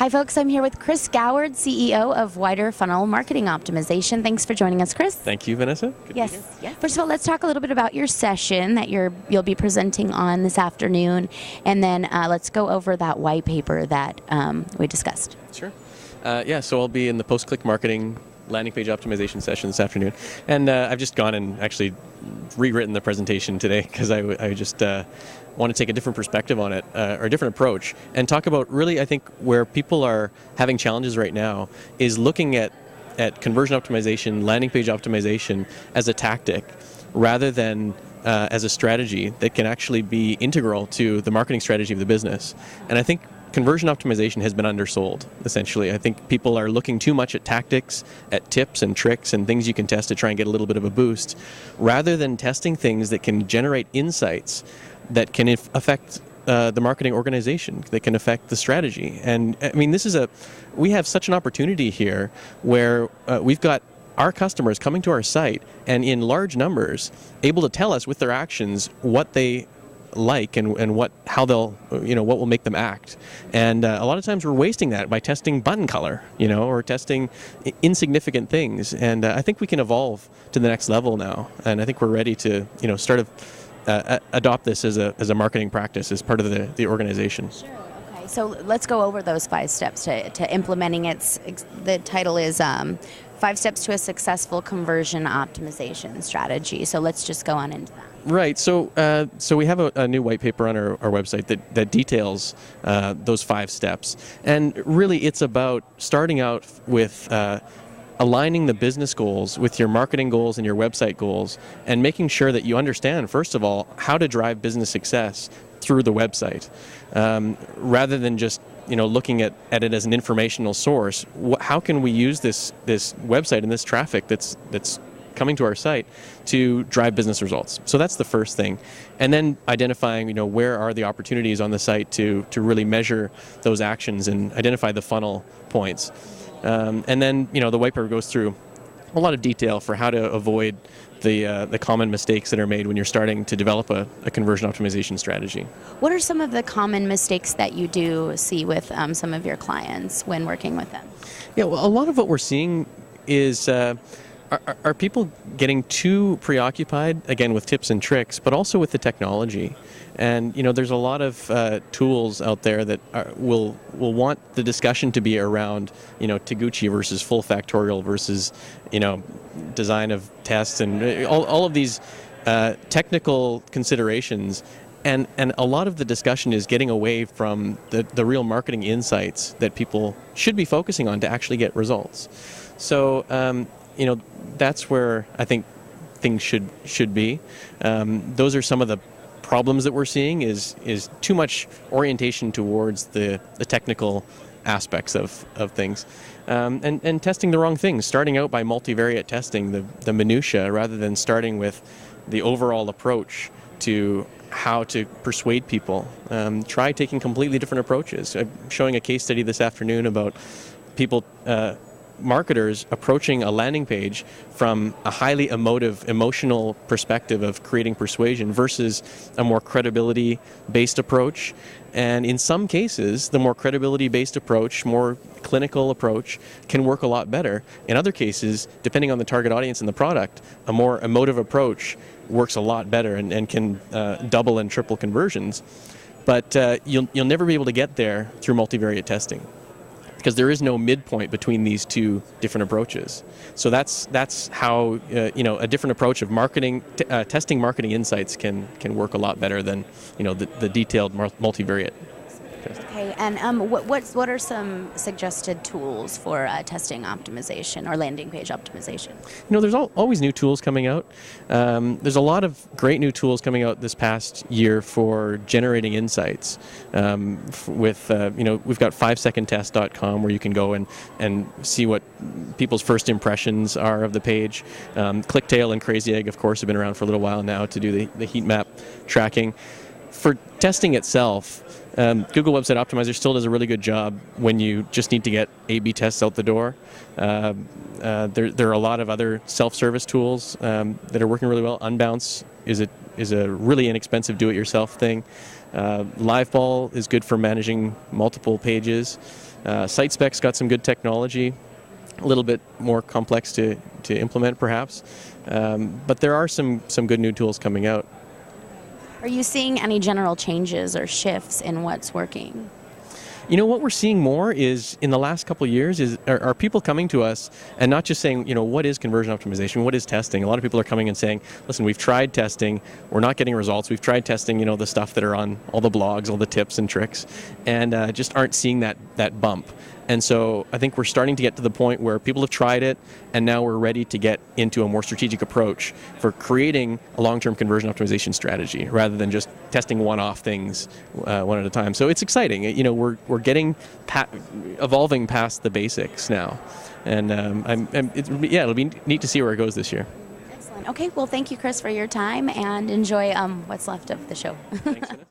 Hi, folks. I'm here with Chris Goward, CEO of Wider Funnel Marketing Optimization. Thanks for joining us, Chris. Thank you, Vanessa. Good Yes. First of all, let's talk a little bit about your session that you'll be presenting on this afternoon, and then let's go over that white paper that we discussed. Sure. So I'll be in the post-click marketing landing page optimization session this afternoon, and I've just gone and actually rewritten the presentation today because I just want to take a different perspective on it, or a different approach, and talk about really, I think, where people are having challenges right now is looking at conversion optimization, landing page optimization as a tactic rather than as a strategy that can actually be integral to the marketing strategy of the business. And I think conversion optimization has been undersold, essentially. I think people are looking too much at tactics, at tips and tricks and things you can test to try and get a little bit of a boost, rather than testing things that can generate insights that can affect the marketing organization, that can affect the strategy. And I mean, we have such an opportunity here where we've got our customers coming to our site and in large numbers able to tell us with their actions what they like and how they'll, what will make them act. And a lot of times we're wasting that by testing button color, or testing insignificant things. And I think we can evolve to the next level now. And I think we're ready to, start adopt this as a marketing practice as part of the organization. Sure. Okay. So let's go over those 5 steps to implementing it. The title is 5 Steps to a Successful Conversion Optimization Strategy. So let's just go on into that. Right. So we have a new white paper on our website that details those 5 steps. And really it's about starting out with aligning the business goals with your marketing goals and your website goals, and making sure that you understand, first of all, how to drive business success through the website, rather than just looking at it as an informational source. How can we use this website and this traffic that's coming to our site to drive business results? So that's the first thing. And then identifying, where are the opportunities on the site to really measure those actions and identify the funnel points. And then, the white paper goes through a lot of detail for how to avoid the common mistakes that are made when you're starting to develop a conversion optimization strategy. What are some of the common mistakes that you do see with some of your clients when working with them? Yeah, well, a lot of what we're seeing is are people getting too preoccupied, again, with tips and tricks, but also with the technology. And, there's a lot of tools out there that will want the discussion to be around, Taguchi versus full factorial versus, design of tests and all of these technical considerations. And a lot of the discussion is getting away from the real marketing insights that people should be focusing on to actually get results. So, that's where I think things should be. Those are some of the problems that we're seeing is too much orientation towards the technical aspects of things, and testing the wrong things, starting out by multivariate testing the minutia rather than starting with the overall approach to how to persuade people. Try taking completely different approaches. I'm showing a case study this afternoon about people, marketers approaching a landing page from a highly emotional perspective of creating persuasion versus a more credibility-based approach. And in some cases, the more credibility-based approach, more clinical approach, can work a lot better. In other cases, depending on the target audience and the product, a more emotive approach works a lot better and can double and triple conversions. But you'll never be able to get there through multivariate testing, because there is no midpoint between these two different approaches. So that's how a different approach of marketing, testing marketing insights can work a lot better than the detailed multivariate. Okay, and what are some suggested tools for testing optimization or landing page optimization? There's always new tools coming out. There's a lot of great new tools coming out this past year for generating insights. We've got 5secondtest.com where you can go and see what people's first impressions are of the page. Clicktail and Crazy Egg, of course, have been around for a little while now to do the heat map tracking. For testing itself, Google Website Optimizer still does a really good job when you just need to get A/B tests out the door. There are a lot of other self-service tools that are working really well. Unbounce is a really inexpensive do-it-yourself thing. LiveBall is good for managing multiple pages. SiteSpec's got some good technology, a little bit more complex to implement perhaps, but there are some good new tools coming out. Are you seeing any general changes or shifts in what's working? You know, what we're seeing more is, in the last couple of years, are people coming to us and not just saying, you know, what is conversion optimization, what is testing? A lot of people are coming and saying, listen, we've tried testing, we're not getting results. We've tried testing, you know, the stuff that are on all the blogs, all the tips and tricks, and just aren't seeing that bump. And so I think we're starting to get to the point where people have tried it, and now we're ready to get into a more strategic approach for creating a long-term conversion optimization strategy rather than just testing one-off things one at a time. So it's exciting. You know, we're getting evolving past the basics now, and it'll be neat to see where it goes this year. Excellent. Okay, well, thank you, Chris, for your time, and enjoy what's left of the show. Thanks, Dennis.